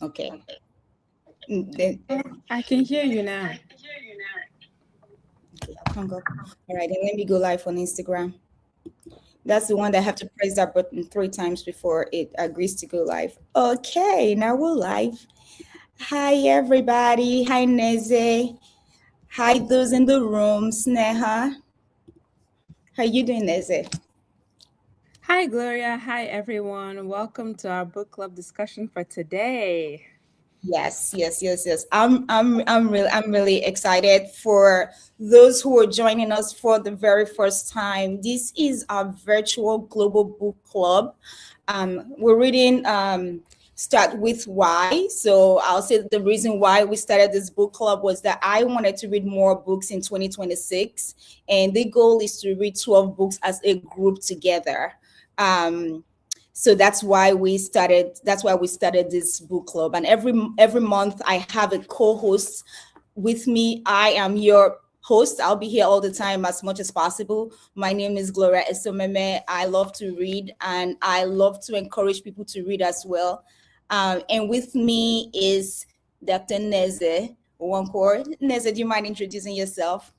Okay. Then I can hear you now. okay, I'll hang up. All right, then let me go live on Instagram. That's the one that I have to press that button 3 times before it agrees to go live. Okay, now we're live. Hi everybody. Hi Neze. Hi those in the room. Sneha. How you doing, Neze? Hi, Gloria. Hi, everyone. Welcome to our book club discussion for today. Yes. I'm really excited for those who are joining us for the very first time. This is our virtual global book club. We're reading Start with Why. So I'll say the reason why we started this book club was that I wanted to read more books in 2026, and the goal is to read 12 books as a group together. Um, so that's why we started this book club, and every month I have a co-host with me. I am your host. I'll be here all the time as much as possible. My name is Gloria Esomeme. I love to read, and I love to encourage people to read as well. And with me is Dr. Neze Wankor. Neze, do you mind introducing yourself?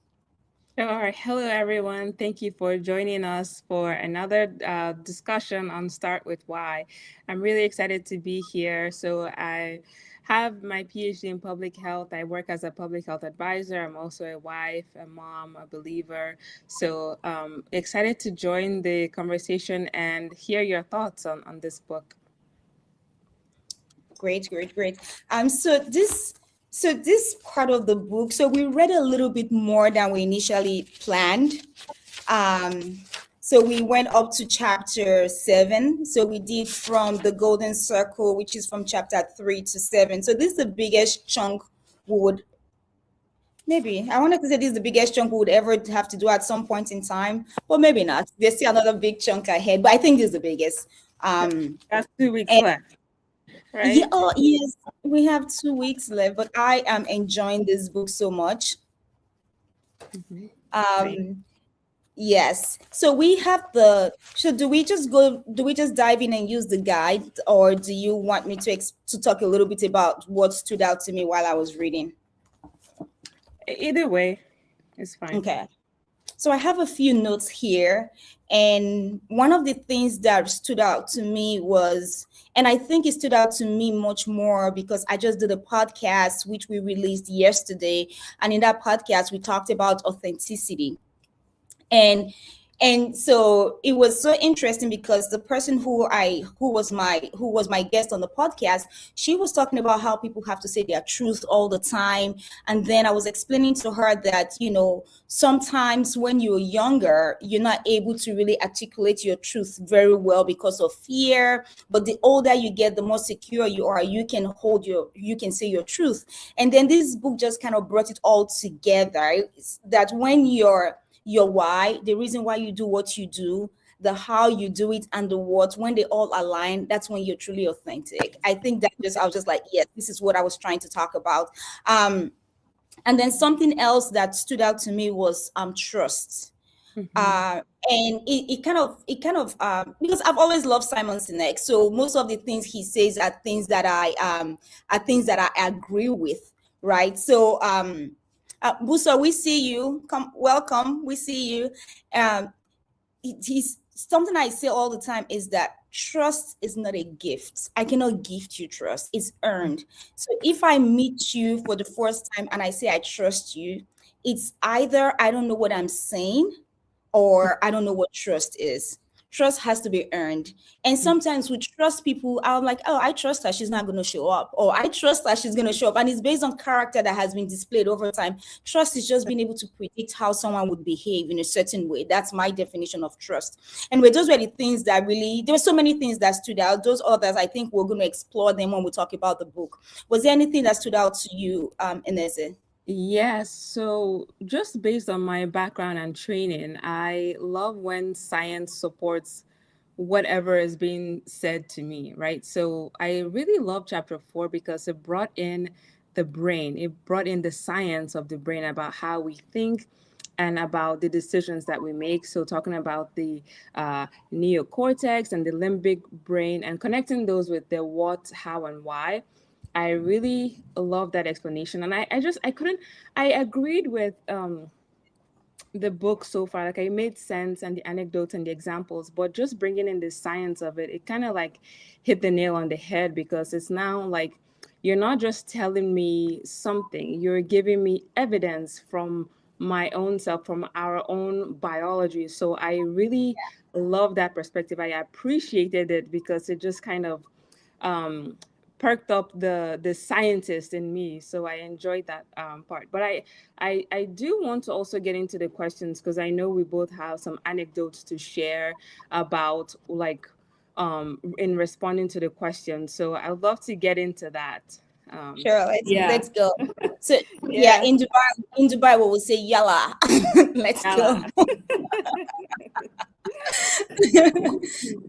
Sure. Hello, everyone. Thank you for joining us for another discussion on Start with Why. I'm really excited to be here. So, I have my PhD in public health. I work as a public health advisor. I'm also a wife, a mom, a believer. So, excited to join the conversation and hear your thoughts on this book. Great. So this part of the book, so we read a little bit more than we initially planned. Um, so we went up to chapter 7. So we did from the Golden Circle, which is from chapter 3 to 7. So this is the biggest chunk we would maybe I wanted to say this is the biggest chunk we would ever have to do at some point in time, but maybe not. There's still another big chunk ahead, but I think this is the biggest. That's 2 weeks And left, yeah, right? oh yes, we have 2 weeks left, but I am enjoying this book so much. Mhm. Same. Um, yes. So we have the. So do we just go? Do we just dive in and use the guide, or do you want me to talk a little bit about what stood out to me while I was reading? Either way, it's fine. Okay. So I have a few notes here, and one of the things that stood out to me was, and I think it stood out to me much more because I just did a podcast which we released yesterday, and in that podcast we talked about authenticity. And and so it was so interesting because the person who was my guest on the podcast, she was talking about how people have to say their truth all the time. And then I was explaining to her that, sometimes when you're younger, you're not able to really articulate your truth very well because of fear. But the older you get, the more secure you are, you can say your truth. And then this book just kind of brought it all together. It's that when your why, the reason why you do what you do, the how you do it, and the what, when they all align, that's when you're truly authentic. I think that just I was just like, yes, this is what I was trying to talk about. Um, and then something else that stood out to me was trust. Mhm. uh, and it kind of because I've always loved Simon Sinek, so most of the things he says are things that I agree with, right? So Busa, we see you. Come, welcome. We see you. Um, he's something I say all the time is that trust is not a gift. I cannot gift you trust. It's earned. So if I meet you for the first time and I say I trust you, it's either I don't know what I'm saying or I don't know what trust is. Trust has to be earned. And sometimes we trust people. I'm like, oh, I trust her. She's not going to show up. Or I trust her. She's going to show up. And it's based on character that has been displayed over time. Trust is just being able to predict how someone would behave in a certain way. That's my definition of trust. Anyway, those were the things that really, there were so many things that stood out. Those others, I think we're going to explore them when we talk about the book. Was there anything that stood out to you, Ineze? Yes, so just based on my background and training, I love when science supports whatever is being said to me, right? So I really love chapter 4 because it brought in the brain, it brought in the science of the brain about how we think and about the decisions that we make. So, talking about the neocortex and the limbic brain and connecting those with the what, how, and why. I really love that explanation. And I agreed with the book so far. Like, I made sense and the anecdotes and the examples, but just bringing in the science of it, it kind of like hit the nail on the head, because it's now like you're not just telling me something, you're giving me evidence from my own self, from our own biology. So I really love that perspective. I appreciated it because it just kind of um, perked up the scientist in me. So I enjoyed that part. But I do want to also get into the questions, because I know we both have some anecdotes to share about, like, in responding to the questions. So I'd love to get into that. Sure, Yeah, let's go. So yeah, yeah, in Dubai we will say yalla. Let's go. Ella.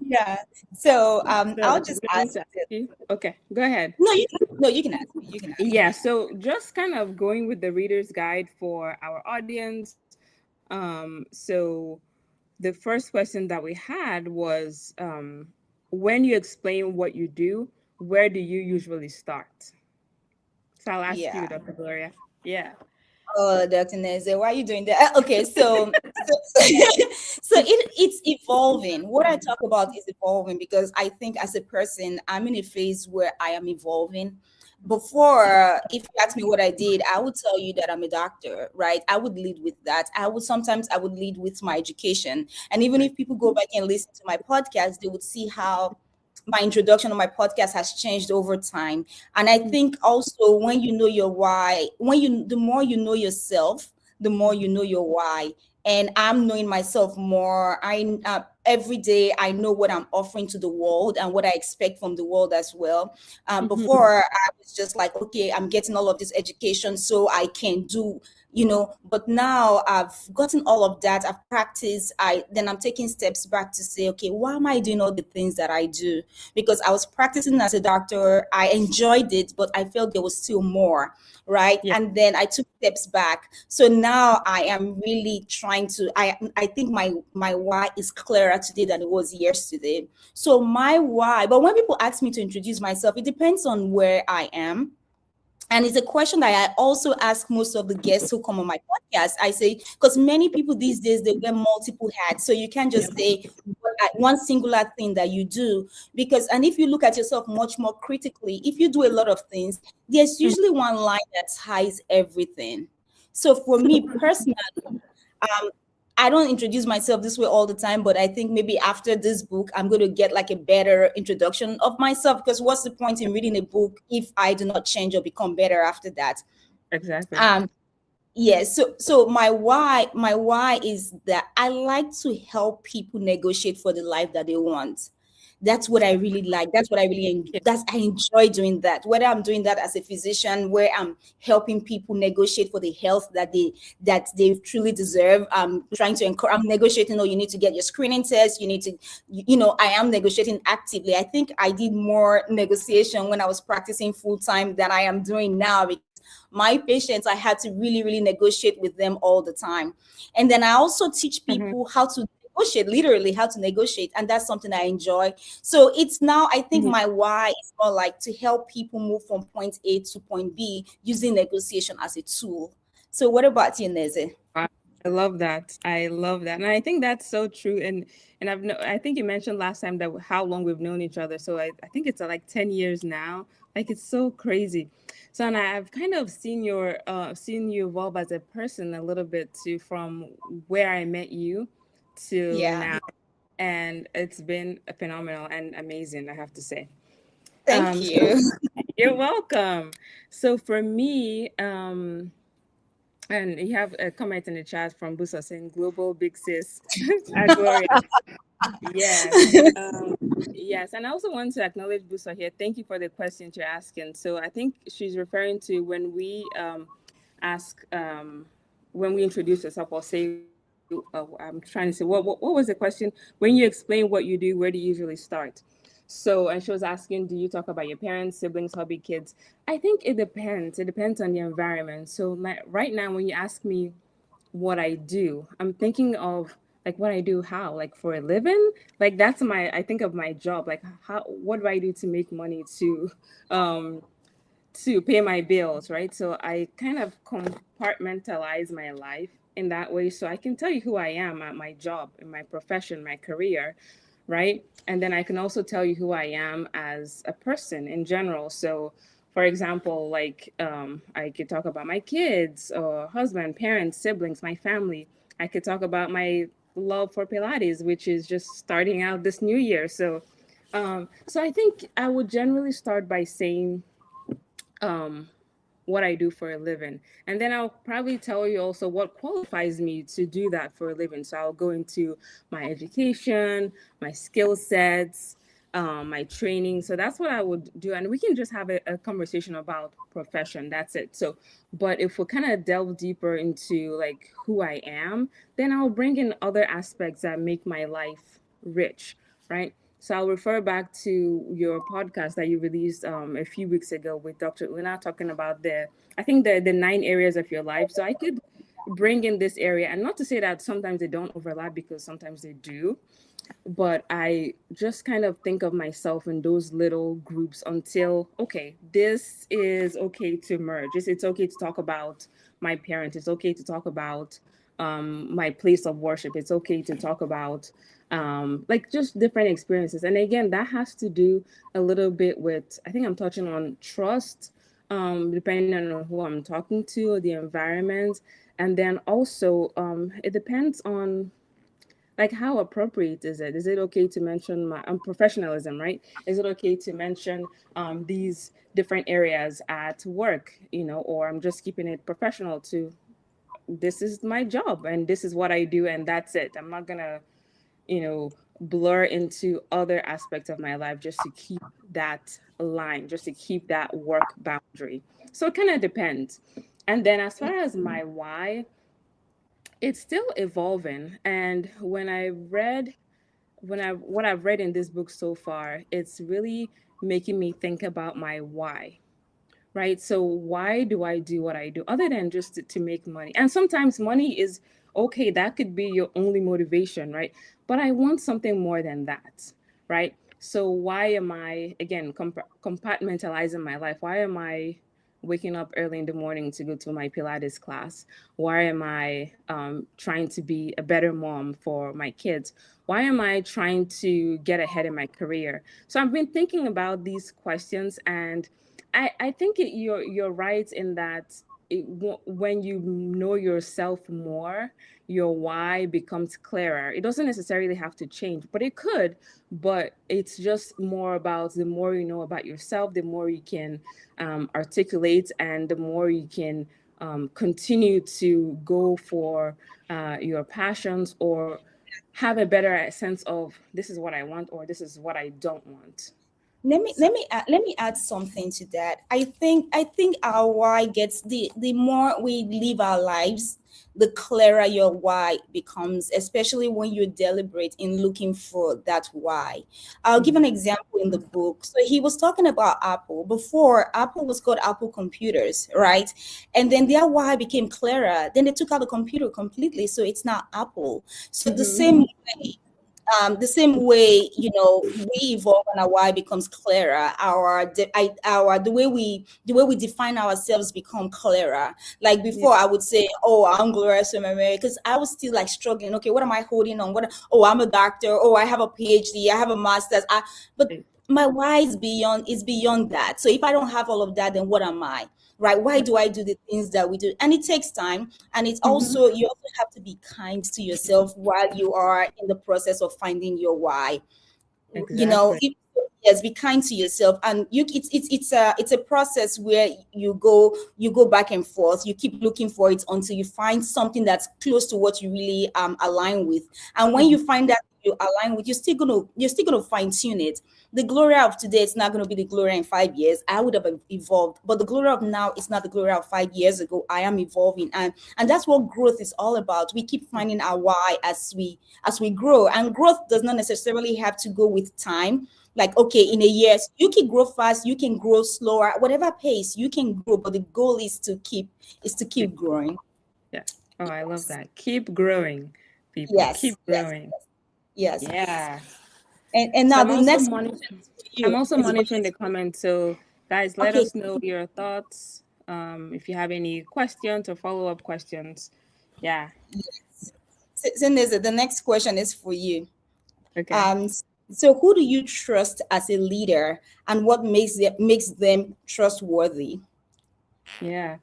Yeah. So So I'll I'm just going ask. to ask you. Okay, go ahead. No, you can ask me. You can ask me. Yeah, so just kind of going with the reader's guide for our audience. So the first question that we had was, when you explain what you do, where do you usually start? So I'll ask you, Yeah. Dr. Gloria. Yeah. Oh, Dr. Neze, why are you doing that? Okay, so it's evolving. What I talk about is evolving because I think as a person, I'm in a phase where I am evolving. Before, if you ask me what I did, I would tell you that I'm a doctor, right? I would lead with that. I would lead with my education. And even Right. if people go back and listen to my podcast, they would see how my introduction on my podcast has changed over time. And I think also when you know your why, the more you know yourself, the more you know your why. And I'm knowing myself more. Every day I know what I'm offering to the world and what I expect from the world as well. Mhm. Before I was just like, okay, I'm getting all of this education so I can do, but now I've gotten all of that. I've practiced. I'm taking steps back to say, okay, why am I doing all the things that I do? Because I was practicing as a doctor. I enjoyed it, but I felt there was still more, right? Yeah. And then I took steps back. So now I am really trying to. I think my why is clearer today than it was yesterday. So my why, but when people ask me to introduce myself, it depends on where I am. And it's a question that I also ask most of the guests who come on my podcast. I say, because many people these days they wear multiple hats. So you can't just say one singular thing that you do. And if you look at yourself much more critically, if you do a lot of things, there's usually one line that ties everything. So for me personally, um, I don't introduce myself this way all the time, but I think maybe after this book, I'm going to get like a better introduction of myself. Because what's the point in reading a book if I do not change or become better after that? Exactly. Um, yes. So my why is that I like to help people negotiate for the life that they want. That's what I really like. That's what I really Yeah. that's I enjoy doing that. Whether I'm doing that as a physician, where I'm helping people negotiate for the health that they truly deserve. I'm trying to encourage. I'm negotiating. Oh, you need to get your screening test. You need to, I am negotiating actively. I think I did more negotiation when I was practicing full time than I am doing now. My patients, I had to really, really negotiate with them all the time. And then I also teach Mhm. people how to negotiate, literally how to negotiate. And that's something I enjoy. So it's now, I think Mhm. my why is more like to help people move from point A to point B using negotiation as a tool. So what about you, Neze? Wow. I love that. I love that. And I think that's so true. And I think you mentioned last time that how long we've known each other. So I think it's like 10 years now. Like, it's so crazy. So, and I've kind of seen you evolve as a person a little bit too, from where I met you to Yeah. now. And it's been phenomenal and amazing, I have to say. Thank So you. you're welcome. So for me, and you have a comment in the chat from Busa saying global big sis at Gloria. Yes. Um, yes. And I also want to acknowledge Busa here. Thank you for the question you're asking. So I think she's referring to when we ask, when we introduce ourselves or say, I'm trying to say, what was the question? When you explain what you do, where do you usually start? So, and she was asking, do you talk about your parents, siblings, hobby, kids? I think it depends. It depends on the environment. So, like right now, when you ask me what I do, I'm thinking of like what I do, how, like for a living. Like that's I think of my job. Like, how, what do I do to make money to, um, to pay my bills, right? So I kind of compartmentalize my life in that way, so I can tell you who I am at my job, in my profession, my career, right? And then I can also tell you who I am as a person in general. So for example, like I could talk about my kids or husband, parents, siblings, my family. I could talk about my love for Pilates, which is just starting out this new year. So I think I would generally start by saying um, what I do for a living. And then I'll probably tell you also what qualifies me to do that for a living. So I'll go into my education, my skill sets, my training. So that's what I would do. And we can just have a conversation about profession. That's it. So, but if we kind of delve deeper into like who I am, then I'll bring in other aspects that make my life rich, right? So I'll refer back to your podcast that you released a few weeks ago with Dr. Una talking about I think the 9 areas of your life. So I could bring in this area, and not to say that sometimes they don't overlap, because sometimes they do, but I just kind of think of myself in those little groups until, okay, this is okay to merge. It's okay to talk about my parents. It's okay to talk about my place of worship. It's okay to talk about like just different experiences. And again, that has to do a little bit with, I think I'm touching on trust, depending on who I'm talking to or the environment. And then also it depends on like how appropriate is it? Is it okay to mention my professionalism, right? Is it okay to mention these different areas at work, or I'm just keeping it professional to this is my job and this is what I do and that's it. I'm not gonna, blur into other aspects of my life just to keep that line, just to keep that work boundary. So it kind of depends. And then as far as my why, it's still evolving. And what I've read in this book so far, it's really making me think about my why. Right? So why do I do what I do other than just to make money? And sometimes money is okay, that could be your only motivation, right? But I want something more than that, right? So why am I, again, compartmentalizing my life? Why am I waking up early in the morning to go to my Pilates class? Why am I trying to be a better mom for my kids? Why am I trying to get ahead in my career? So I've been thinking about these questions, and I think you're right in that when you know yourself more, your why becomes clearer. It doesn't necessarily have to change, but it could. But it's just more about the more you know about yourself, the more you can articulate, and the more you can continue to go for your passions, or have a better sense of this is what I want or this is what I don't want. Let me add something to that. I think our why gets, the more we live our lives, the clearer your why becomes, especially when you're deliberate in looking for that why. I'll give an example in the book. So he was talking about Apple. Before, Apple was called Apple Computers, right? And then their why became clearer. Then they took out the computer completely, so it's not Apple. So the same way, we evolve and our why becomes clearer. The way we define ourselves become clearer. Like before, I would say, "Oh, I'm Gloria Someme," because I was still like struggling. Okay, what am I holding on? Oh, I'm a doctor. Oh, I have a PhD. I have a master's. But my why is beyond that. So if I don't have all of that, then what am I? Right? Why do I do the things that we do? And it takes time. And it's also, you also have to be kind to yourself while you are in the process of finding your why. Exactly. Yes, be kind to yourself. And it's a process where you go back and forth. You keep looking for it until you find something that's close to what you really align with. And when you find that you align with, you're still gonna fine tune it. The Gloria of today is not going to be the Gloria in 5 years. I would have evolved, but the Gloria of now is not the Gloria of 5 years ago. I am evolving, and that's what growth is all about. We keep finding our why as we grow, and growth does not necessarily have to go with time. Like, okay, in a year, you can grow fast, you can grow slower, whatever pace you can grow, but the goal is to keep growing. Yeah. Oh, I love Yes, that. Keep growing, people. yes, Keep yes, growing. yes. Yeah. And So now the next question to I'm you also is what monitoring the comments. So Guys, let Okay. us know your thoughts. If you have any questions or follow-up questions. Yeah. Zineze, the next question is for you. Okay. So who do you trust as a leader, and what makes them trustworthy? Yeah.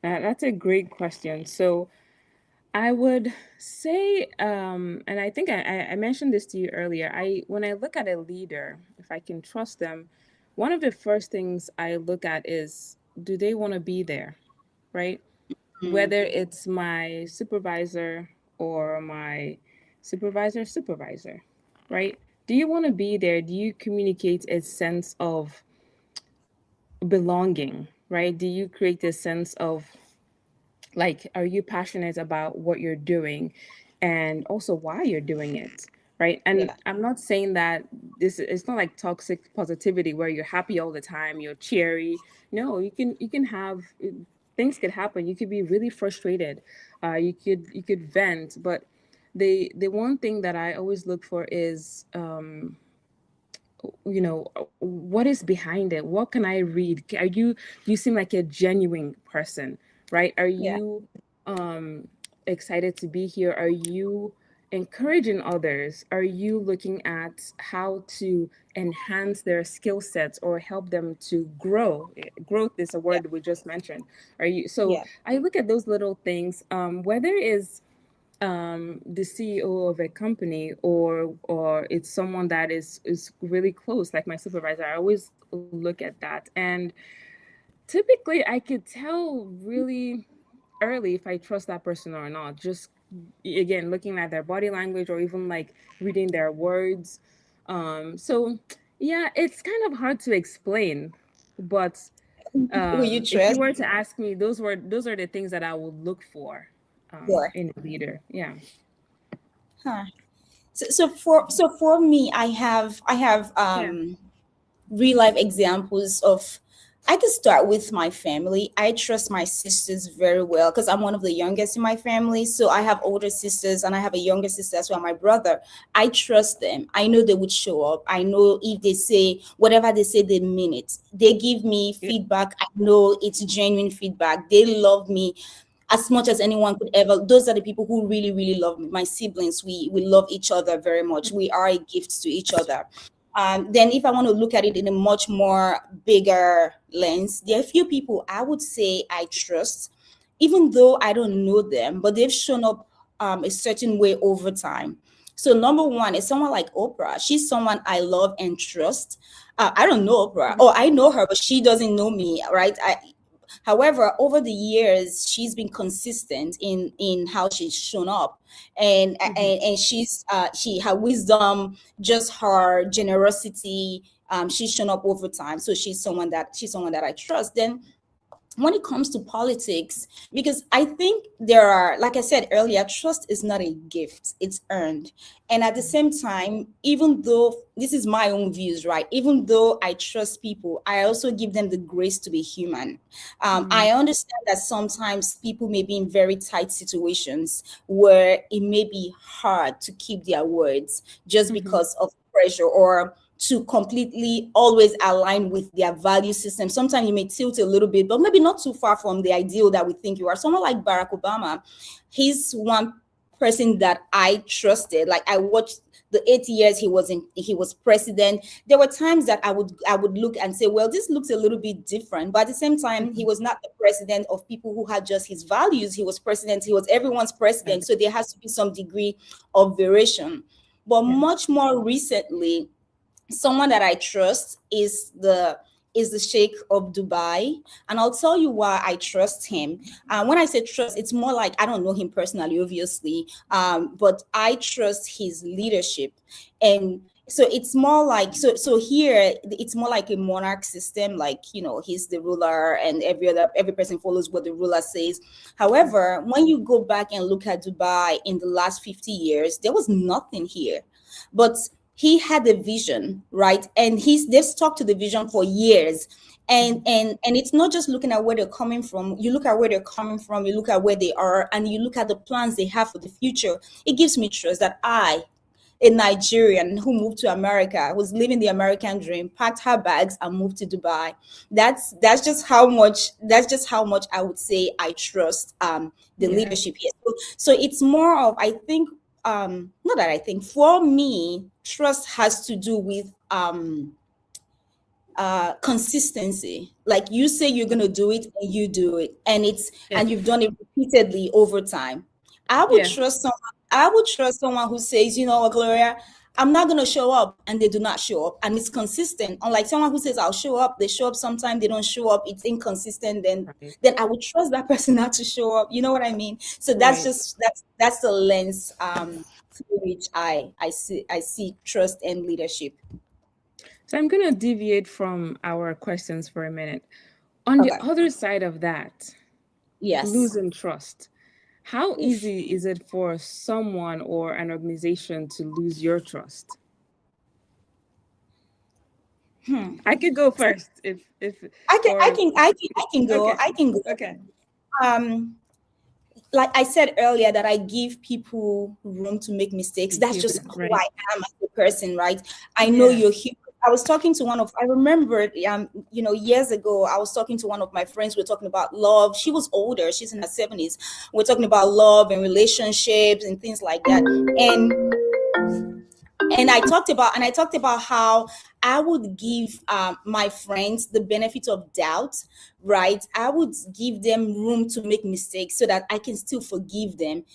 That's a great question. So I would say, and I think I mentioned this to you earlier. When I look at a leader, if I can trust them, one of the first things I look at is, do they want to be there, right? Mm, Whether it's my supervisor or my supervisor, right? Do you want to be there? Do you communicate a sense of belonging, right? Do you create a sense of, like, are you passionate about what you're doing and also why you're doing it, right? And yeah, I'm not saying that this, it's not like toxic positivity where you're happy all the time, you're cheery. No, you can have, things could happen. You could be really frustrated. You could vent, but the one thing that I always look for is, what is behind it? What can I read? You seem like a genuine person, right? Are yeah, you excited to be here? Are you encouraging others? Are you looking at how to enhance their skill sets or help them to grow? Growth is a yeah, word we just mentioned. Are you, so yeah, I look at those little things, whether it's the CEO of a company, or it's someone that is really close, like my supervisor. I always look at that, and typically I could tell really early if I trust that person or not. Just again looking at their body language or even like reading their words. So yeah, it's kind of hard to explain, but who you if you trust? were to ask me, those are the things that I would look for Sure. in a leader. Yeah. Huh. So for me, I have Yeah. real life examples of. I could start with my family. I trust my sisters very well because I'm one of the youngest in my family. So I have older sisters and I have a younger sister as well, my brother. I trust them. I know they would show up. I know if they say whatever they say, they mean it. They give me Yeah. feedback. I know it's genuine feedback. They love me as much as anyone could ever. Those are the people who really, really love me. My siblings, we love each other very much. We are a gift to each other. Then, if I want to look at it in a much more bigger lens, there are a few people I would say I trust, even though I don't know them, but they've shown up a certain way over time. So, number one is someone like Oprah. She's someone I love and trust. I don't know Oprah. Mhm. Oh, I know her, but she doesn't know me, right? However, over the years, she's been consistent in how she's shown up, Mhm. and she her wisdom, just her generosity. She's shown up over time, so she's someone that I trust. Then when it comes to politics, because I think there are, like I said earlier, trust is not a gift, it's earned. And at the same time, even though this is my own views, right? Even though I trust people, I also give them the grace to be human. Mhm. I understand that sometimes people may be in very tight situations where it may be hard to keep their words just Mhm. because of pressure or to completely always align with their value system. Sometimes you may tilt a little bit, but maybe not too far from the ideal that we think you are. Someone like Barack Obama, he's one person that I trusted. Like I watched the 8 years he was president. There were times that I would look and say, well, this looks a little bit different. But at the same time, he Mhm. was not the president of people who had just his values. He was president, he was everyone's president. Right. So there has to be some degree of variation. But Yeah. much more recently, someone that I trust is the Sheikh of Dubai, and I'll tell you why I trust him. When I say trust, it's more like I don't know him personally, obviously, but I trust his leadership, and so it's more like so here it's more like a monarch system, like he's the ruler and every person follows what the ruler says. However, when you go back and look at Dubai in the last 50 years, there was nothing here, but he had a vision, right? And they've stuck to the vision for years. and Mhm. and and it's not just looking at where they're coming from. You look at where they're coming from, you look at where they are, and you look at the plans they have for the future. It gives me trust that a Nigerian who moved to America, was living the American dream, packed her bags and moved to Dubai. That's just how much I would say I trust the Yeah. leadership here. So it's more of, I think, not that I think, for me, trust has to do with consistency. Like you say you're going to do it and you do it, and Yeah. you've done it repeatedly over time. I would Yeah. trust someone who says, you know what, Gloria, I'm not going to show up, and they do not show up, and it's consistent. Unlike someone who says I'll show up, they show up sometime, they don't show up, it's inconsistent, Right. then I would trust that person not to show up. You know what I mean? So that's Right. just that's the lens through which I see trust and leadership. So I'm going to deviate from our questions for a minute. On the Okay. other side of that, Yes. losing trust. How Oof. easy is it for someone or an organization to lose your trust? I could go first if I can go. Okay. I can go. Okay. Like I said earlier, that I give people room to make mistakes. That's just who Right. I am as a person, right? I know Yeah. you're human. I was talking to I remember, years ago, I was talking to one of my friends. We were talking about love. She was older. She's in her 70s. We're talking about love and relationships and things like that. And I talked about how I would give my friends the benefit of doubt, right? I would give them room to make mistakes so that I can still forgive them.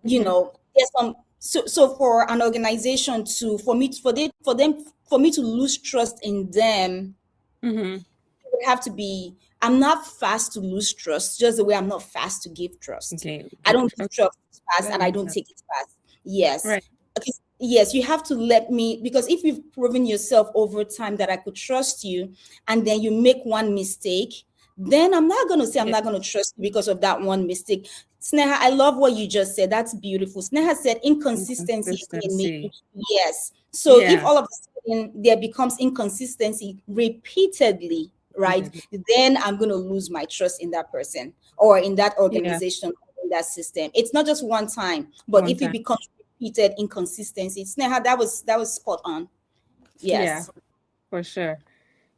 There's some. So for an organization for me to lose trust in them, it would have to be. I'm not fast to lose trust, just the way I'm not fast to give trust. Okay. I don't give trust fast, That and I makes don't sense. take it fast. Yes. Right. Okay. Yes, you have to let me, because if you've proven yourself over time that I could trust you, and then you make one mistake, then I'm not going to say I'm not going to trust you because of that one mistake. Sneha, I love what you just said. That's beautiful. Sneha said inconsistency is in me. Yes. So if all of a sudden there becomes inconsistency repeatedly, right, then I'm going to lose my trust in that person or in that organization, in that system. It's not just one time, but if it becomes repeated inconsistency, Sneha, that was spot on. Yes. Yeah, for sure.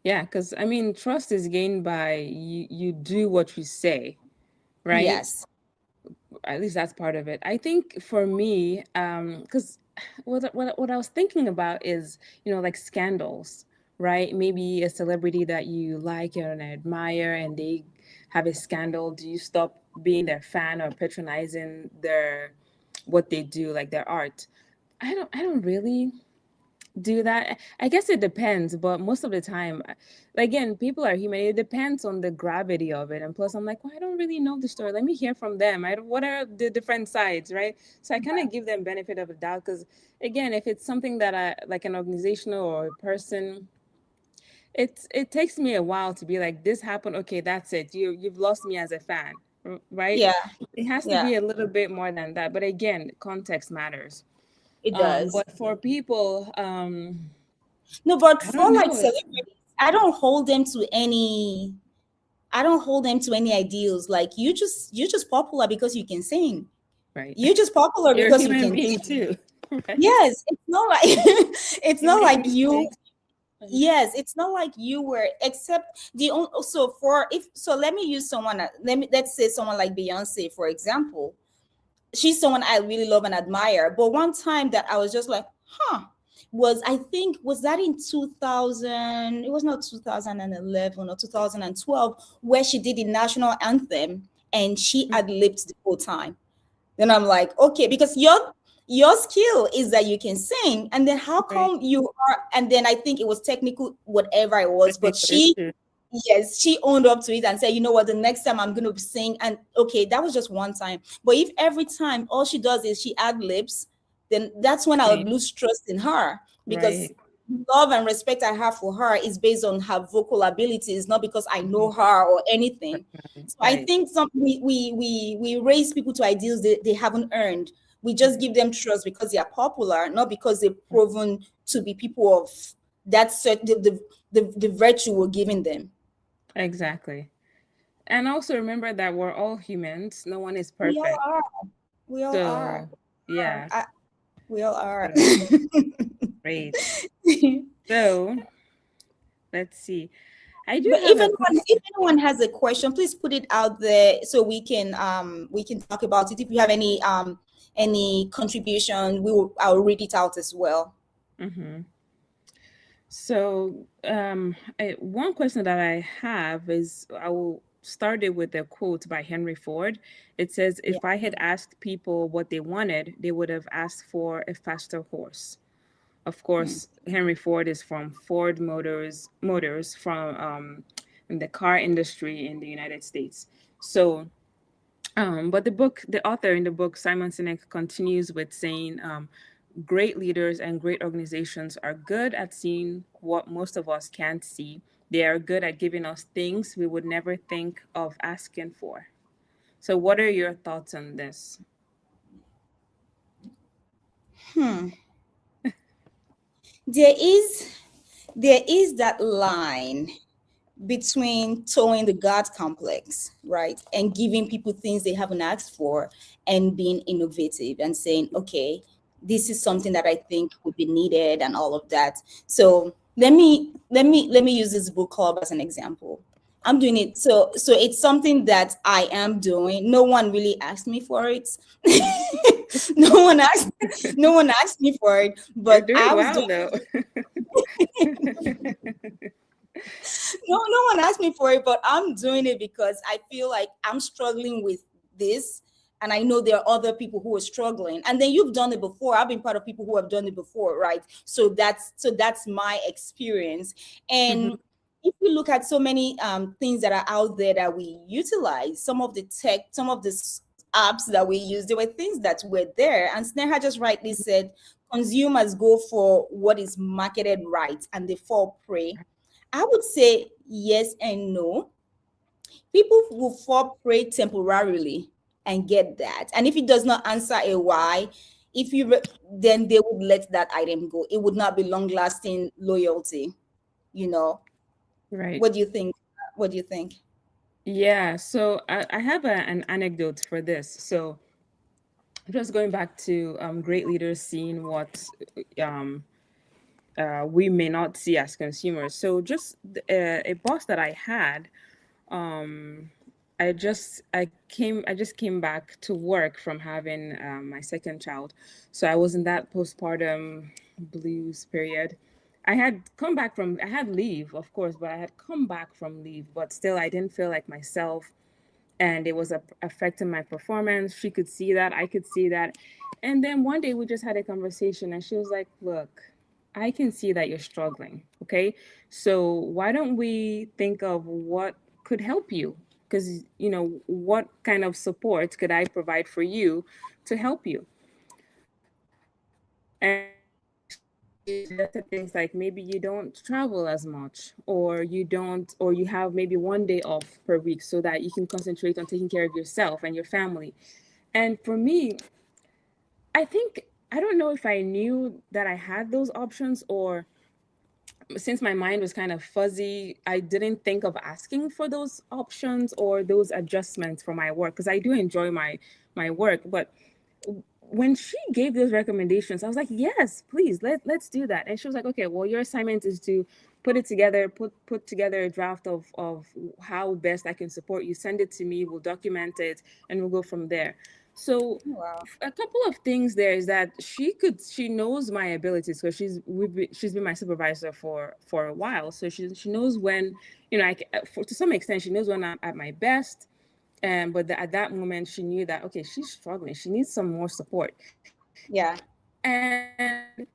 Yeah, because I mean, trust is gained by you do what you say, right? Yes. At least that's part of it. I think for me, because what I was thinking about is, like scandals, right? Maybe a celebrity that you like and admire, and they have a scandal. Do you stop being their fan or patronizing what they do, like their art? I don't really do that. I guess it depends, but most of the time, again, people are human. It depends on the gravity of it. And plus, I'm like, well, I don't really know the story. Let me hear from them. What are the different sides, right? So I kind of give them benefit of the doubt because, again, if it's something that I like, an organizational or a person, it takes me a while to be like, this happened. Okay, that's it. You've lost me as a fan, right? Yeah. It has to be a little bit more than that. But again, context matters. It does. But for people, no, but I for don't like know. celebrities, I don't hold them to any ideals. Like you're just popular because you can sing. Right. You're just popular You're because a you human can being sing. too. Right? Yes, it's not like it's not like you. mistakes. Yes, it's not like you were, except let me use someone. Let's say someone like Beyonce, for example. She's someone I really love and admire. But one time that I was just like, was that in 2000? It was not 2011 or 2012, where she did the national anthem and she ad-libbed the whole time. Then I'm like, okay, because your skill is that you can sing, and then how come you are? And then I think it was technical, whatever it was, but she owned up to it and said, you know what, the next time I'm going to sing. And okay, that was just one time. But if every time all she does is she ad libs, then that's when I would lose trust in her, because love and respect I have for her is based on her vocal abilities, not because I know her or anything. So I think we raise people to ideals they haven't earned. We just give them trust because they are popular, not because they've proven to be people of that the virtue we're giving them. Exactly. And also remember that we're all humans. No one is perfect. We all are. Yeah. We all are. Great. So let's see. I do But have a if question. anyone has a question, please put it out there so we can talk about it. If you have any contribution, I'll read it out as well. Mhm. So, one question that I have is I will start it with a quote by Henry Ford. It says, Yeah. "If I had asked people what they wanted, they would have asked for a faster horse." Of Hmm. course, Henry Ford is from Ford Motors from in the car industry in the United States. So, but the author in the book, Simon Sinek, continues with saying, great leaders and great organizations are good at seeing what most of us can't see. They are good at giving us things we would never think of asking for. So, what are your thoughts on this? Hmm. There is there is that line between towing the God complex, right, and giving people things they haven't asked for, and being innovative and saying, okay, this is something that I think would be needed and all of that. So let me use this book club as an example. I'm doing it. So it's something that I am doing. No one really asked me for it. No one asked me for it, You're but doing I was doing well, though. no one asked me for it, but I'm doing it because I feel like I'm struggling with this. And I know there are other people who are struggling. And then you've done it before. I've been part of people who have done it before, right? So that's my experience. Mhm. And if we look at so many things that are out there that we utilize, some of the tech, some of the apps that we use, there were things that were there. And Sneha just rightly said, consumers go for what is marketed right and they fall prey. I would say yes and no. People will fall prey temporarily and get that. And if it does not answer a why, then they would let that item go. It would not be long lasting loyalty, you know. Right. What do you think? What do you think? Yeah. So I have an anecdote for this. So just going back to great leaders seeing what um, we may not see as consumers. So just a boss that I had, um, I just came back to work from having my second child. So I was in that postpartum blues period. I had leave, of course, but I had come back from leave, but still I didn't feel like myself, and it was affecting my performance. She could see that, I could see that. And then one day we just had a conversation and she was like, "Look, I can see that you're struggling. Okay. So why don't we think of what could help you? Because, what kind of support could I provide for you to help you?" And she suggested things like maybe you don't travel as much, or you have maybe one day off per week so that you can concentrate on taking care of yourself and your family. And for me, I think, I don't know if I knew that I had those options, or since my mind was kind of fuzzy, I didn't think of asking for those options or those adjustments for my work, because I do enjoy my work. But when she gave those recommendations, I was like, "Yes, please, let's do that." And she was like, "Okay, well, your assignment is to put together a draft of how best I can support you. Send it to me. We'll document it, and we'll go from there." So Wow. a couple of things there is that she knows my abilities, because she's been my supervisor for a while, so she knows when, to some extent she knows when I'm at my best. And but at that moment she knew that, okay, she's struggling, she needs some more support. Yeah. And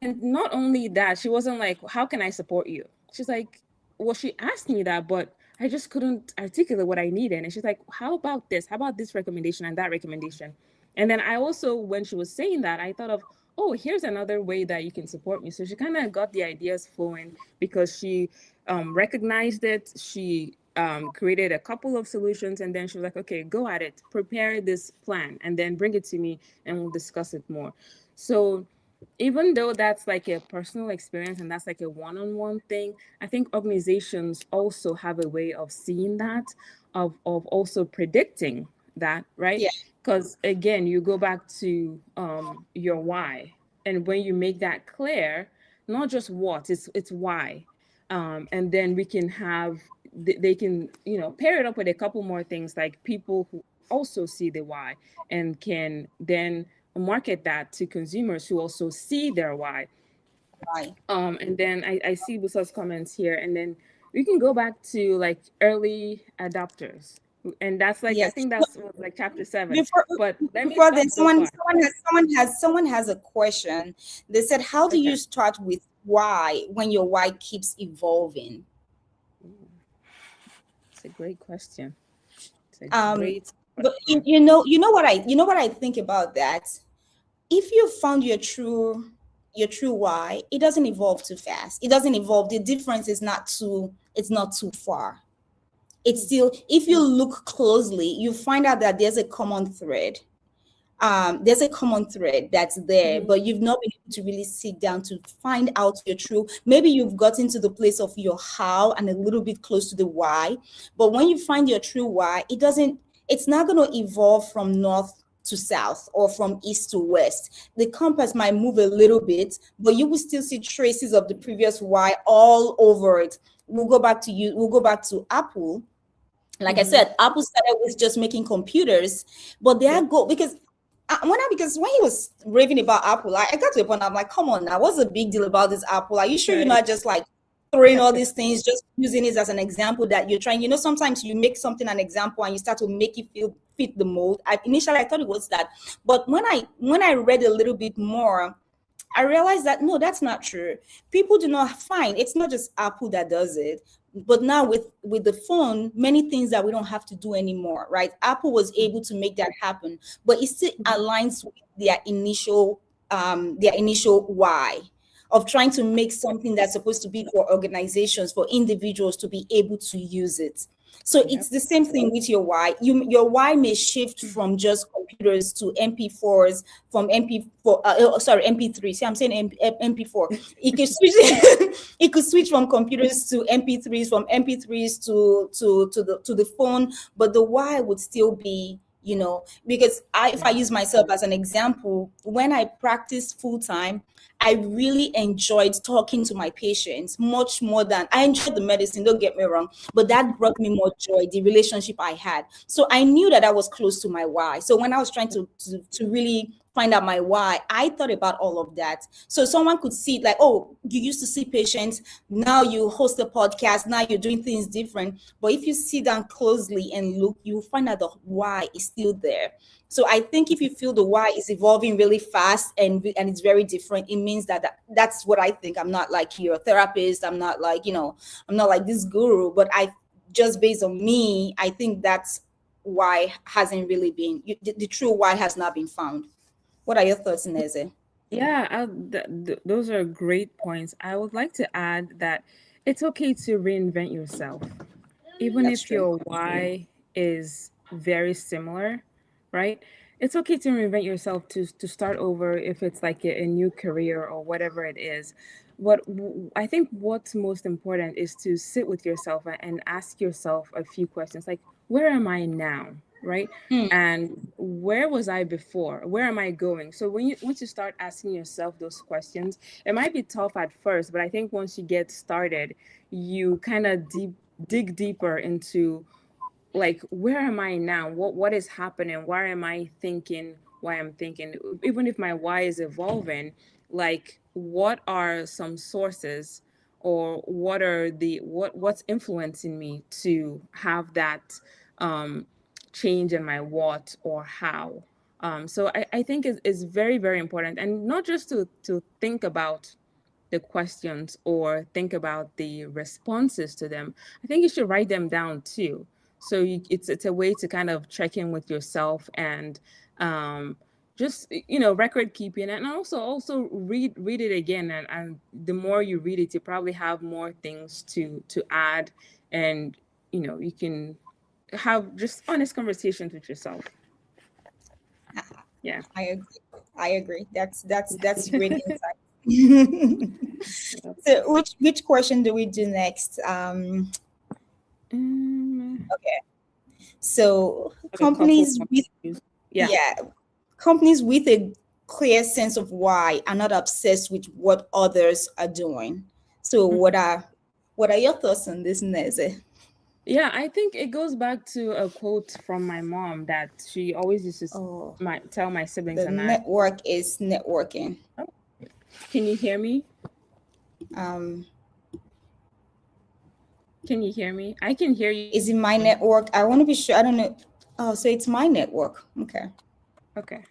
not only that, she wasn't like, "How can I support you?" She's like, well, she asked me that, but I just couldn't articulate what I needed. And she's like, "How about this? How about this recommendation and that recommendation?" And then I also, when she was saying that, I thought of, oh, here's another way that you can support me. So she kind of got the ideas flowing, because she recognized it. She created a couple of solutions, and then she was like, "Okay, go at it. Prepare this plan, and then bring it to me, and we'll discuss it more." So even though that's like a personal experience and that's like a one-on-one thing, I think organizations also have a way of seeing that, of also predicting that, right? Yeah. Because again, you go back to your why. and when you make that clear, not just what, it's why. And then we can have, they can, pair it up with a couple more things, like people who also see the why and can then market that to consumers who also see their why. Right. And then I see Busa's comments here, and then we can go back to like early adopters. And that's like, I Yes. think that's was like chapter 7. Before But let me before then, stop so far. someone has a question. They said, "How do Okay. you start with why when your why keeps evolving?" It's a great question. It's a Um, great but question. you know what I think about that. If you found your true why, it doesn't evolve too fast. It doesn't evolve. The difference is not too. It's not too far. It's still. If you look closely, you find out that there's a common thread. There's a common thread that's there, Mhm. but you've not been able to really sit down to find out your true. Maybe you've gotten to the place of your how and a little bit close to the why, but when you find your true why, it's not going to evolve from north to south or from east to west. The compass might move a little bit, but you will still see traces of the previous why all over it. We'll go back to Apple. Like I Mhm. said, Apple started with just making computers, but their Yep. goal, because when he was raving about Apple, I got to a point, I'm like, come on now, what's the big deal about this Apple? Are you sure you're Right. not just like throwing all these things, just using it as an example that you're trying? Sometimes you make something an example and you start to make it feel fit the mold. Initially I thought it was that, but when I read a little bit more, I realized that no, that's not true. People do not find it's not just Apple that does it, but now with the phone, many things that we don't have to do anymore, right? Apple was able to make that happen, but it still aligns with their initial why of trying to make something that's supposed to be for organizations, for individuals to be able to use it. So Yep. it's the same thing with your why. Your why may shift from just computers to MP4s, from MP3. See, I'm saying MP4. It could switch. It could switch from computers to MP3s, from MP3s to the phone, but the why would still be, because if I use myself as an example, when I practiced full time, I really enjoyed talking to my patients much more than I enjoyed the medicine, don't get me wrong, but that brought me more joy, the relationship I had. So I knew that I was close to my why. So when I was trying to really find out my why, I thought about all of that. So someone could see it like, oh, you used to see patients, now you host a podcast, now you're doing things different. But if you sit down closely and look, you find out the why is still there. So I think if you feel the why is evolving really fast and it's very different, it means that's what I think. I'm not like your therapist. I'm not like, I'm not like this guru, but just based on me, I think that's why hasn't really been, the true why has not been found. What are your thoughts, Neze? Yeah, those are great points. I would like to add that it's okay to reinvent yourself, even That's if true. your why is very similar, right? It's okay to reinvent yourself, to start over if it's like a new career or whatever it is. I think what's most important is to sit with yourself and ask yourself a few questions, like, where am I now, right? Hmm. And where was I before? Where am I going? So once you start asking yourself those questions, it might be tough at first, but I think once you get started, you kind of dig deeper into, like, where am I now? What is happening? Why am I thinking why I'm thinking? Even if my why is evolving, like, what are some sources, or what's influencing me to have that change in my what or how? So I think it's very, very important, and not just to think about the questions or think about the responses to them. I think you should write them down too. So it's a way to kind of check in with yourself, and just, record keeping, and also read it again, and the more you read it, you probably have more things to add, and you can have just honest conversations with yourself. Yeah. I agree. I agree. That's great insight. So which question do we do next? Um, Okay. So have a couple companies more with issues. Yeah. yeah, companies with a clear sense of why and not obsessed with what others are doing. So what are your thoughts on this, Neze? Yeah, I think it goes back to a quote from my mom that she always used to Oh, tell my siblings the and I. network is networking. Oh, can you hear me? Um, Can you hear me? I can hear you. is it my network? I want to be sure. I don't know. Oh, so it's my network. Okay. Okay.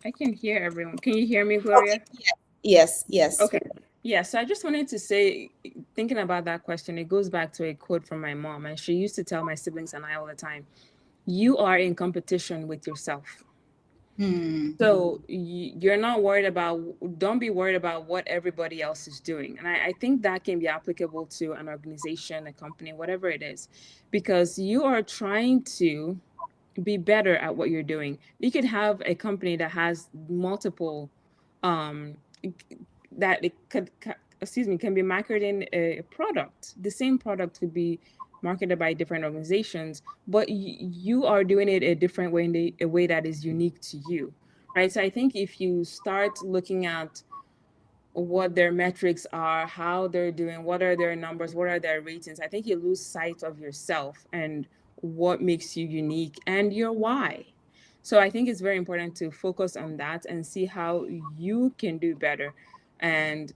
I can hear everyone. Can you hear me, Gloria? Okay. Yes. Yes. Okay. Yeah, so I just wanted to say, thinking about that question, it goes back to a quote from my mom, and she used to tell my siblings and I all the time, you are in competition with yourself. So you're not worried about, don't be worried about what everybody else is doing. And I think that can be applicable to an organization, a company, whatever it is, because you are trying to be better at what you're doing. You could have a company that has multiple, um, that it could, excuse me, can be marketing a product. The same product could be marketed by different organizations, but you are doing it a different way, in a way that is unique to you, right? So I think if you start looking at what their metrics are, how they're doing, what are their numbers, what are their ratings, I think you lose sight of yourself and what makes you unique and your why. So I think it's very important to focus on that and see how you can do better. And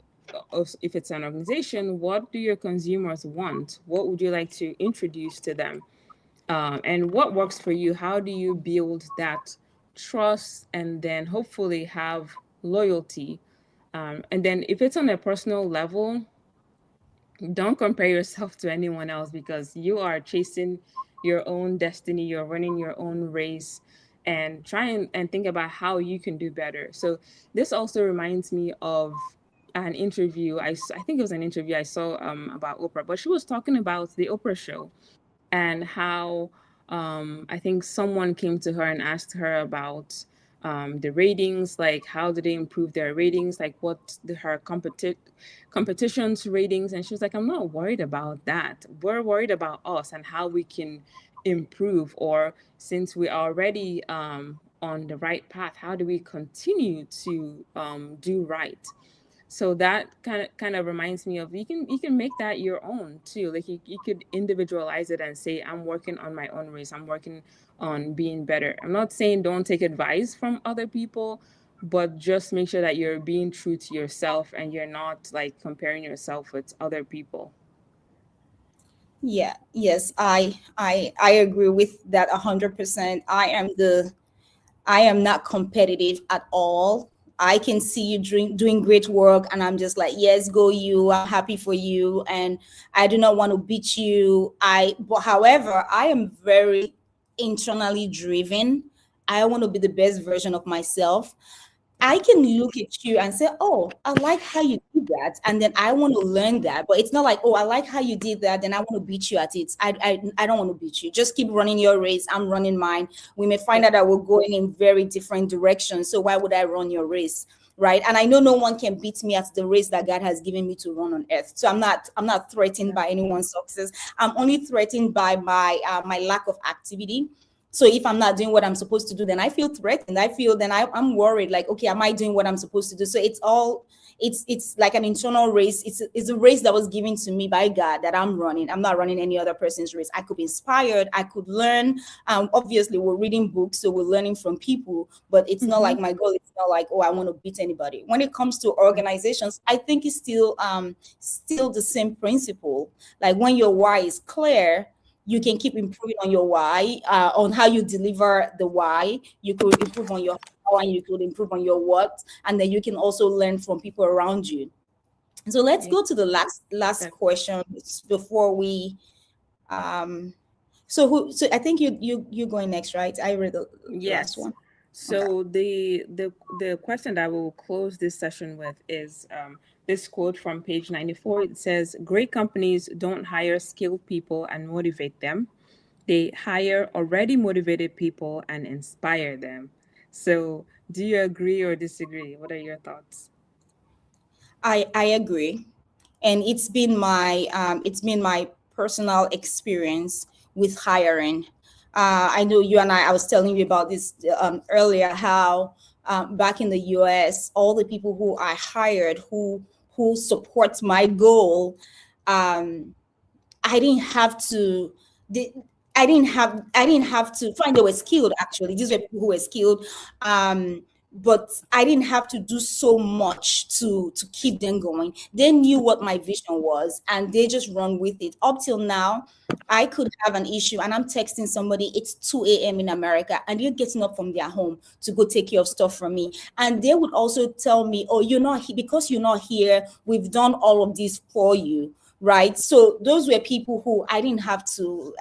if it's an organization, what do your consumers want? What would you like to introduce to them? And what works for you? How do you build that trust and then hopefully have loyalty? And then if it's on a personal level, don't compare yourself to anyone else because you are chasing your own destiny, you're running your own race, and try and think about how you can do better. So this also reminds me of an interview. I think it was an interview I saw about Oprah, but she was talking about the Oprah show and how I think someone came to her and asked her about the ratings, like how did they improve their ratings, like what her competition's ratings, and she was like, "I'm not worried about that. We're worried about us and how we can improve, or since we're already on the right path, how do we continue to do right?" So that kind of reminds me of you can make that your own too. Like you could individualize it and say, I'm working on my own race, I'm working on being better. I'm not saying don't take advice from other people, but just make sure that you're being true to yourself and you're not like comparing yourself with other people. Yeah, yes, I agree with that 100%. I am not competitive at all. I can see you doing great work, and I'm just like, yes, go you. I'm happy for you, and I do not want to beat you. But however, I am very internally driven. I want to be the best version of myself. I can look at you and say, "Oh, I like how you did that," and then I want to learn that. But it's not like, "Oh, I like how you did that," then I want to beat you at it. I don't want to beat you. Just keep running your race. I'm running mine. We may find out that we're going in very different directions. So why would I run your race? Right. And I know no one can beat me at the race that God has given me to run on earth. So I'm not threatened by anyone's success. I'm only threatened by my lack of activity. So if I'm not doing what I'm supposed to do, then I feel threatened. I'm worried, like, okay, am I doing what I'm supposed to do? So it's like an internal race. It's a race that was given to me by God that I'm running. I'm not running any other person's race. I could be inspired, I could learn. Obviously we're reading books, so we're learning from people, but it's not like my goal. It's not like, oh, I want to beat anybody. When it comes to organizations, I think it's still the same principle. Like when your why is clear, you can keep improving on your why, on how you deliver the why. You could improve on your how, and you could improve on your what, and then you can also learn from people around you. So let's go to the last question before we. Um, so I think you going next, right? I read the last Yes. one. So the question that we will close this session with is this quote from page 94. It says, "Great companies don't hire skilled people and motivate them. They hire already motivated people and inspire them." So do you agree or disagree? What are your thoughts? I agree, and it's been my personal experience with hiring. I know you and I was telling you about this earlier, how back in the US, all the people who I hired who support my goal, I didn't have to. They, I didn't have to find they were skilled actually. These were people who were skilled. But I didn't have to do so much to keep them going. They knew what my vision was and they just run with it. Up till now, I could have an issue and I'm texting somebody, it's 2 a.m. in America, and they're getting up from their home to go take care of stuff from me. And they would also tell me, oh, you're not here because you're not here. We've done all of this for you. Right. So those were people who I didn't have to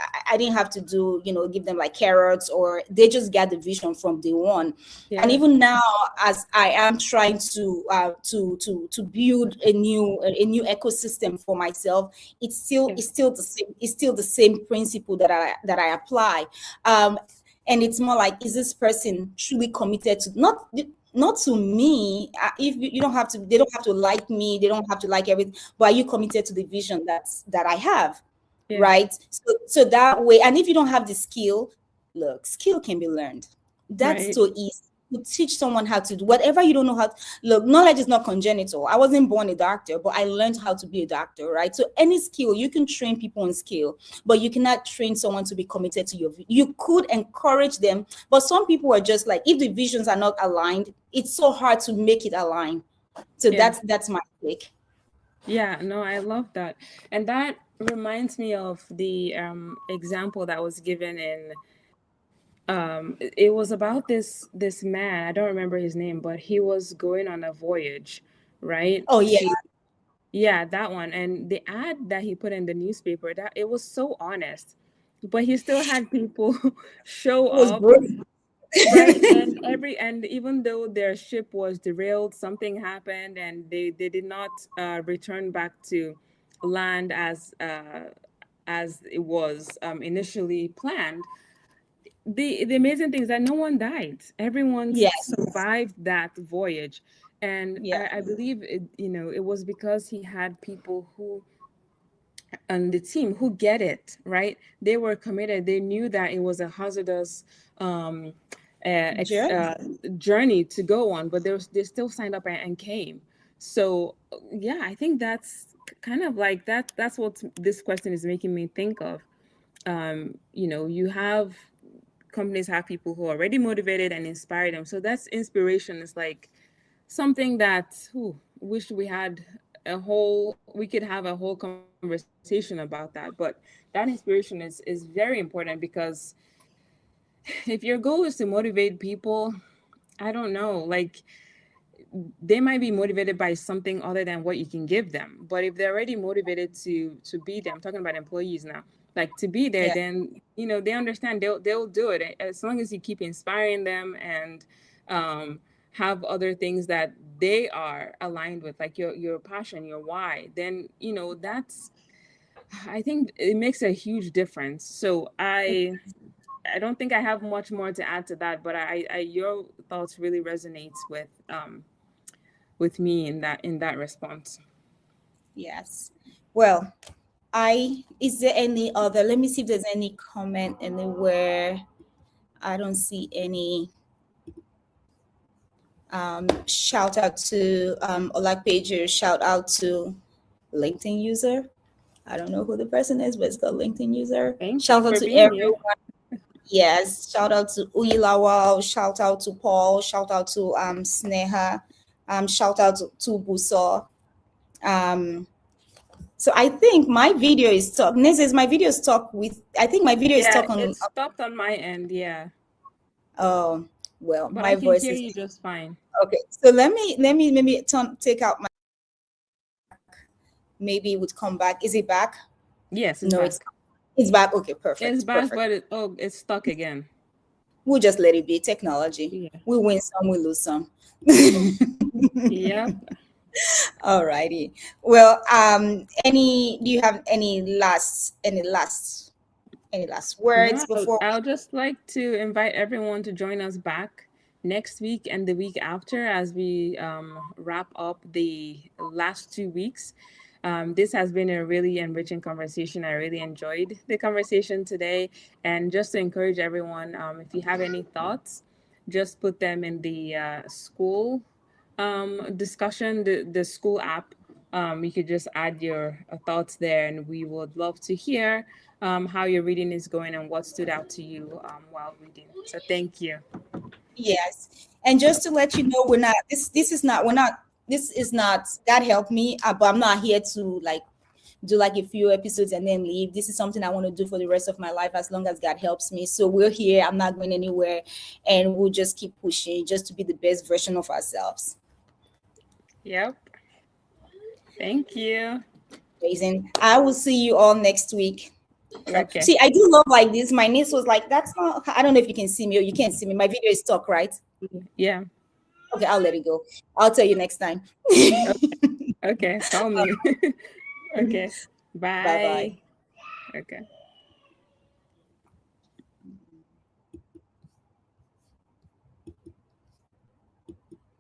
do, give them like carrots, or they just get the vision from day one. Yeah. And even now, as I am trying to build a new ecosystem for myself, it's still the same principle that I apply. And it's more like, is this person truly committed to not to me? If you don't have to, they don't have to like me, they don't have to like everything, but are you committed to the vision that I have? Yeah. Right. So that way, and if you don't have the skill, look, skill can be learned. That's Right. so easy. You teach someone how to do whatever you don't know how to. Look, knowledge is not congenital. I wasn't born a doctor, but I learned how to be a doctor, right? So any skill, you can train people on skill, but you cannot train someone to be committed to you could encourage them, but some people are just like, if the visions are not aligned, it's so hard to make it align. So Yeah. that's my take. Yeah, no, I love that. And that reminds me of the example that was given in it was about this man, I don't remember his name, but he was going on a voyage, right? Oh yeah. Yeah, that one. And the ad that he put in the newspaper, that it was so honest, but he still had people show It was up, brilliant. right? And even though their ship was derailed, something happened, and they did not return back to land as it was initially planned. The amazing thing is that no one died. Everyone Yes. survived that voyage. And Yeah. I believe it was because he had people who on the team who get it, right? They were committed. They knew that it was a hazardous journey to go on, but they still signed up and came. So yeah, I think that's kind of like that's what this question is making me think of. You have companies have people who are already motivated and inspire them. So that's inspiration is like something that wish we could have a whole conversation about that. But that inspiration is very important, because if your goal is to motivate people, I don't know, like they might be motivated by something other than what you can give them. But if they're already motivated to be there, I'm talking about employees now, like to be there, Yeah. then they understand they'll do it, as long as you keep inspiring them and have other things that they are aligned with, like your passion, your why. Then that's, I think it makes a huge difference. So I don't think I have much more to add to that, but I your thoughts really resonates with me in that response. Yes. Well, is there any other, let me see if there's any comment anywhere. I don't see any. Shout out to Olak Pager, shout out to LinkedIn user. I don't know who the person is, but it's the LinkedIn user. Thank Shout you out for to being everyone. here. Yes, shout out to Uyilawal, shout out to Paul, shout out to Sneha, shout out to Buso. So I think my video is stuck. Nese, my video is stuck with, I think my video is stuck on. It stopped on my end, yeah. Oh, well, But my I can voice hear is you just fine. okay. So let me maybe take out my, maybe it would come back. Is it back? Yes, No, back. it's back. Okay, perfect. It's back, perfect. but it's stuck again. We'll just let it be. Technology. Yeah. We win some, we lose some. Yep. All righty. Well, do you have any last words before? I'll just like to invite everyone to join us back next week and the week after, as we wrap up the last 2 weeks. This has been a really enriching conversation. I really enjoyed the conversation today. And just to encourage everyone, if you have any thoughts, just put them in the school discussion, the school app. You could just add your thoughts there, and we would love to hear how your reading is going and what stood out to you while reading. So thank you. Yes. And just to let you know, we're not this is not we're not this is not God help me, but I'm not here to like do like a few episodes and then leave. This is something I want to do for the rest of my life as long as God helps me. So we're here. I'm not going anywhere, and we'll just keep pushing just to be the best version of ourselves. Yep. Thank you. Amazing. I will see you all next week. Okay. See, I do love like this. My niece was like, "That's not." I don't know if you can see me or you can't see me. My video is stuck, right? Yeah. Okay, I'll let it go. I'll tell you next time. Okay. Call me. Okay. Bye. Bye bye. Okay.